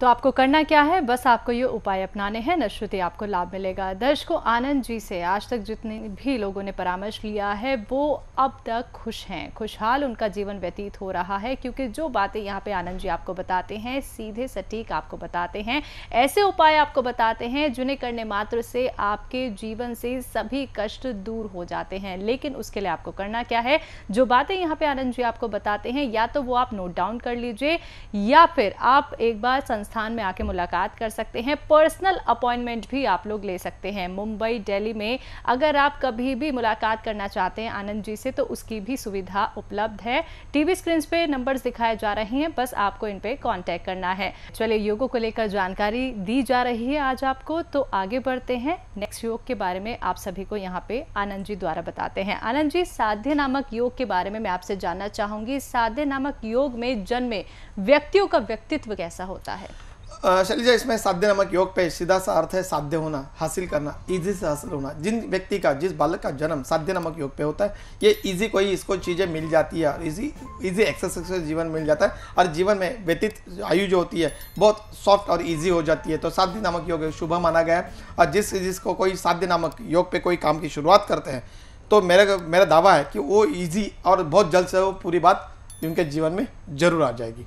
तो आपको करना क्या है, बस आपको ये उपाय अपनाने हैं, निश्चित ही आपको लाभ मिलेगा। दर्शकों, आनंद जी से आज तक जितने भी लोगों ने परामर्श लिया है वो अब तक खुश हैं, खुशहाल उनका जीवन व्यतीत हो रहा है, क्योंकि जो बातें यहाँ पे आनंद जी आपको बताते हैं सीधे सटीक आपको बताते हैं, ऐसे उपाय आपको बताते हैं जिन्हें करने मात्र से आपके जीवन से सभी कष्ट दूर हो जाते हैं। लेकिन उसके लिए आपको करना क्या है, जो बातें यहाँ पे आनंद जी आपको बताते हैं या तो वो आप नोट डाउन कर लीजिए या फिर आप एक बार संस्थान में आके मुलाकात कर सकते हैं। पर्सनल अपॉइंटमेंट भी आप लोग ले सकते हैं। मुंबई, दिल्ली में अगर आप कभी भी मुलाकात करना चाहते हैं आनंद जी से तो उसकी भी सुविधा उपलब्ध है। टीवी स्क्रीन पे नंबर्स दिखाए जा रहे हैं, बस आपको इन पे कांटेक्ट करना है। चलिए, योगों को लेकर जानकारी दी जा रही है आज आपको, तो आगे बढ़ते हैं। नेक्स्ट योग के बारे में आप सभी को यहाँ पे आनंद जी द्वारा बताते हैं। आनंद जी, साध्य नामक योग के बारे में मैं आपसे जानना चाहूंगी। साध्य नामक योग में जन्मे व्यक्तियों का व्यक्तित्व कैसा होता है? शैलजा, इसमें साध्य नामक योग पे सीधा सा अर्थ है साध्य होना, हासिल करना, इजी से हासिल होना। जिन व्यक्ति का, जिस बालक का जन्म साध्य नामक योग पे होता है, ये इजी कोई इसको चीज़ें मिल जाती है और इजी एक्सेस से जीवन मिल जाता है और जीवन में व्यतीत आयु जो होती है बहुत सॉफ्ट और इजी हो जाती है। तो साध्य नामक योग शुभ माना गया है और जिसको कोई साध्य नामक योग पे कोई काम की शुरुआत करते हैं तो मेरा दावा है कि वो ईजी और बहुत जल्द से वो पूरी बात उनके जीवन में जरूर आ जाएगी।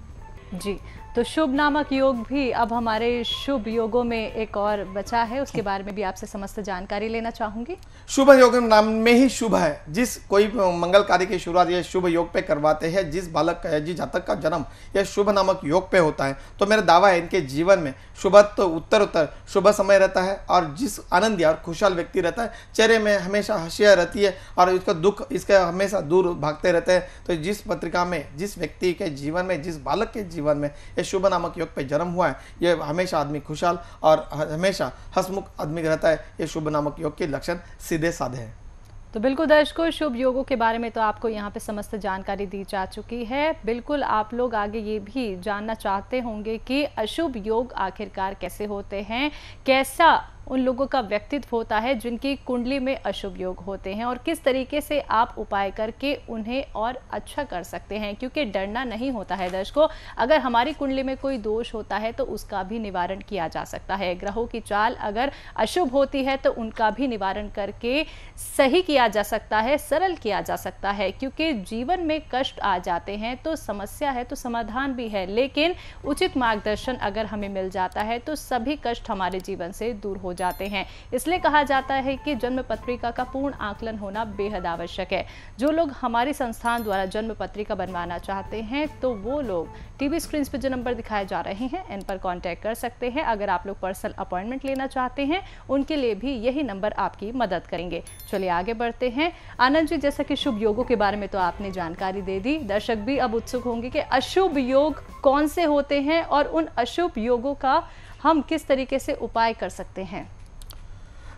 जी, तो शुभ नामक योग भी अब हमारे शुभ योगों में एक और बचा है, उसके बारे में भी आपसे समस्त जानकारी लेना चाहूंगी। शुभ योग नाम में ही शुभ है। जिस कोई मंगल कार्य की शुरुआत ये शुभ योग पे करवाते हैं, जिस बालक का, जिस जातक का जन्म यह शुभ नामक योग पे होता है, तो मेरा दावा है इनके जीवन में शुभत्व तो उत्तर शुभ समय रहता है और जिस आनंदी और खुशहाल व्यक्ति रहता है, चेहरे में हमेशा हंसियाँ रहती है और इसका दुख इसके हमेशा दूर भागते रहते हैं। तो जिस पत्रिका में, जिस व्यक्ति के जीवन में, जिस बालक के जीवन में शुभ नामक योग पे जन्म हुआ है, ये हमेशा आदमी खुशहाल और हमेशा हंसमुख आदमी रहता है। ये शुभ नामक योग के लक्षण सीधे साधे हैं। तो बिल्कुल दर्शकों, शुभ योगों के बारे में तो आपको यहाँ पे समस्त जानकारी दी जा चुकी है। बिल्कुल आप लोग आगे ये भी जानना चाहते होंगे कि अशुभ योग आखिरकार कैसे होते हैं, कैसा उन लोगों का व्यक्तित्व होता है जिनकी कुंडली में अशुभ योग होते हैं और किस तरीके से आप उपाय करके उन्हें और अच्छा कर सकते हैं। क्योंकि डरना नहीं होता है दर्शकों, अगर हमारी कुंडली में कोई दोष होता है तो उसका भी निवारण किया जा सकता है। ग्रहों की चाल अगर अशुभ होती है तो उनका भी निवारण करके सही किया जा सकता है, सरल किया जा सकता है। क्योंकि जीवन में कष्ट आ जाते हैं तो समस्या है तो समाधान भी है, लेकिन उचित मार्गदर्शन अगर हमें मिल जाता है तो सभी कष्ट हमारे जीवन से दूर हो जाते हैं। इसलिए कहा जाता है कि जन्म पत्रिका का पूर्ण आकलन होना बेहद आवश्यक है। जो लोग हमारे संस्थान द्वारा जन्म पत्रिका बनवाना चाहते हैं तो वो लोग टीवी स्क्रीन पर जो नंबर दिखाए जा रहे हैं इन पर कांटेक्ट कर सकते हैं। अगर आप लोग पर्सनल अपॉइंटमेंट लेना चाहते हैं उनके लिए भी यही नंबर आपकी मदद करेंगे। चलिए आगे बढ़ते हैं। आनंद जी, जैसा कि शुभ योगों के बारे में तो आपने जानकारी दे दी, दर्शक भी अब उत्सुक होंगे कि अशुभ योग कौन से होते हैं और उन अशुभ योगों का हम किस तरीके से उपाय कर सकते हैं।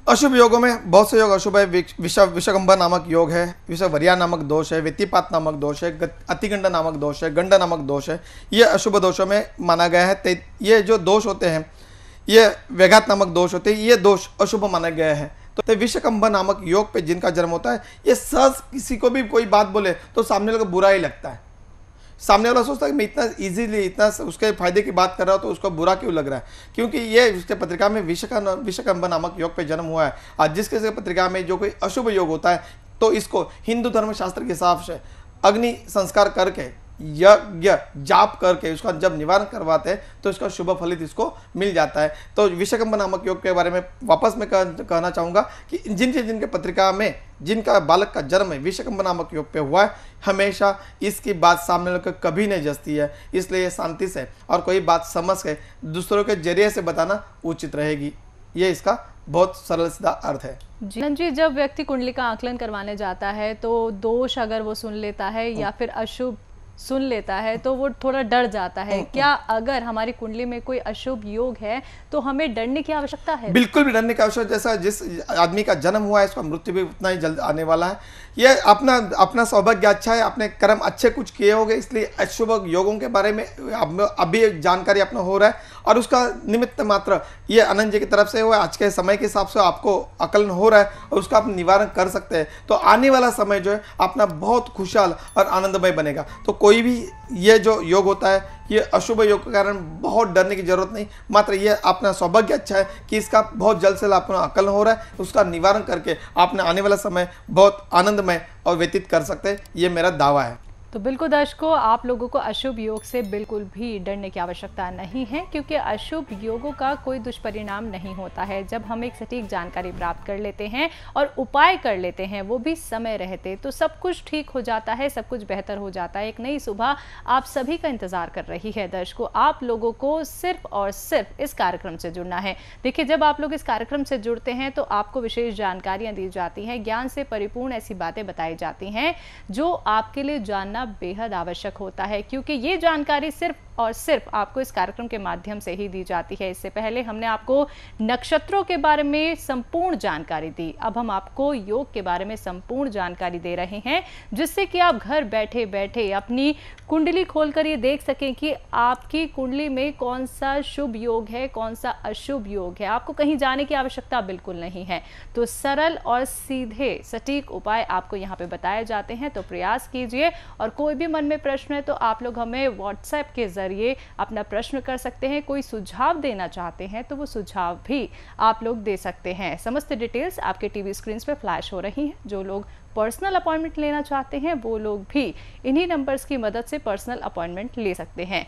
अशुभ योगों में बहुत से योग अशुभ है। विषकंभा नामक योग है, विषवर्या नामक दोष है, व्यतिपात नामक दोष है, अतिगंड नामक दोष है, गंड नामक दोष है। ये अशुभ दोषों में माना गया है। ये जो दोष होते हैं, ये व्याघात नामक दोष होते हैं, ये दोष अशुभ माना गया है। तो विषकंभा नामक योग पे जिनका जन्म होता है, ये सहज किसी को भी कोई बात बोले तो सामने वाले को बुरा ही लगता है। सामने वाला सोचता है कि मैं इतना इजीली, इतना उसके फायदे की बात कर रहा हूँ तो उसको बुरा क्यों लग रहा है, क्योंकि ये उसके पत्रिका में विषकंभा नामक योग पे जन्म हुआ है। और जिसके पत्रिका में जो कोई अशुभ योग होता है तो इसको हिंदू धर्म शास्त्र के हिसाब से अग्नि संस्कार करके, यज्ञ जाप करके उसका जब निवारण करवाते हैं तो इसका शुभ फलित इसको मिल जाता है। तो विषकंभा नामक योग के बारे में वापस मैं कहना चाहूँगा कि जिनके पत्रिका में जिनका बालक का जन्म है विषकंभा नामक योग पे हुआ है, हमेशा इसकी बात सामने वाले को कभी नहीं जचती है। इसलिए शांति से और कोई बात समझ के दूसरों के जरिए से बताना उचित रहेगी। ये इसका बहुत सरल सीधा अर्थ है। जी, जब व्यक्ति कुंडली का आकलन करवाने जाता है तो दोष अगर वो सुन लेता है या फिर अशुभ सुन लेता है तो वो थोड़ा डर जाता है। क्या अगर हमारी कुंडली में कोई अशुभ योग है तो हमें डरने की आवश्यकता है? बिल्कुल भी डरने की आवश्यकता, जैसा जिस आदमी का जन्म हुआ है उसका मृत्यु भी उतना ही जल्द आने वाला है। ये अपना सौभाग्य अच्छा है, अपने कर्म अच्छे कुछ किए होंगे, इसलिए अशुभ योगों के बारे में अभी जानकारी अपना हो रहा है और उसका निमित्त मात्र ये आनंद जी की तरफ से हुआ। आज के समय के हिसाब से आपको आकलन हो रहा है और उसका आप निवारण कर सकते हैं। तो आने वाला समय जो है अपना बहुत खुशहाल और आनंदमय बनेगा। तो कोई भी ये जो योग होता है, ये अशुभ योग के कारण बहुत डरने की जरूरत नहीं, मात्र ये अपना सौभाग्य अच्छा है कि इसका बहुत जल्द से जल्द अपना आकलन हो रहा है, उसका निवारण करके आपने आने वाला समय बहुत आनंदमय और व्यतीत कर सकते हैं, ये मेरा दावा है। तो बिल्कुल दर्शकों, आप लोगों को अशुभ योग से बिल्कुल भी डरने की आवश्यकता नहीं है, क्योंकि अशुभ योगों का कोई दुष्परिणाम नहीं होता है। जब हम एक सटीक जानकारी प्राप्त कर लेते हैं और उपाय कर लेते हैं, वो भी समय रहते, तो सब कुछ ठीक हो जाता है, सब कुछ बेहतर हो जाता है। एक नई सुबह आप सभी का इंतजार कर रही है। दर्शकों, आप लोगों को सिर्फ और सिर्फ इस कार्यक्रम से जुड़ना है। देखिए, जब आप लोग इस कार्यक्रम से जुड़ते हैं तो आपको विशेष जानकारियां दी जाती हैं, ज्ञान से परिपूर्ण ऐसी बातें बताई जाती हैं जो आपके लिए जानना बेहद आवश्यक होता है, क्योंकि ये जानकारी सिर्फ और सिर्फ आपको इस कार्यक्रम के माध्यम से ही दी जाती है। इससे पहले हमने आपको नक्षत्रों के बारे में संपूर्ण जानकारी दी, अब हम आपको योग के बारे में संपूर्ण जानकारी दे रहे हैं, जिससे कि आप घर बैठे बैठे अपनी कुंडली खोलकर ये देख सकें कि आपकी कुंडली में कौन सा शुभ योग है, कौन सा अशुभ योग है। आपको कहीं जाने की आवश्यकता बिल्कुल नहीं है। तो सरल और सीधे सटीक उपाय आपको यहाँ पे बताए जाते हैं, तो प्रयास कीजिए। और कोई भी मन में प्रश्न है तो आप लोग हमें व्हाट्सएप के जरिए अपना प्रश्न कर सकते हैं। कोई सुझाव देना चाहते हैं तो वो सुझाव भी आप लोग दे सकते हैं। समस्त डिटेल्स आपके टीवी स्क्रीन पे फ्लैश हो रही हैं। जो लोग पर्सनल अपॉइंटमेंट लेना चाहते हैं वो लोग भी इन्हीं नंबर्स की मदद से पर्सनल अपॉइंटमेंट ले सकते हैं।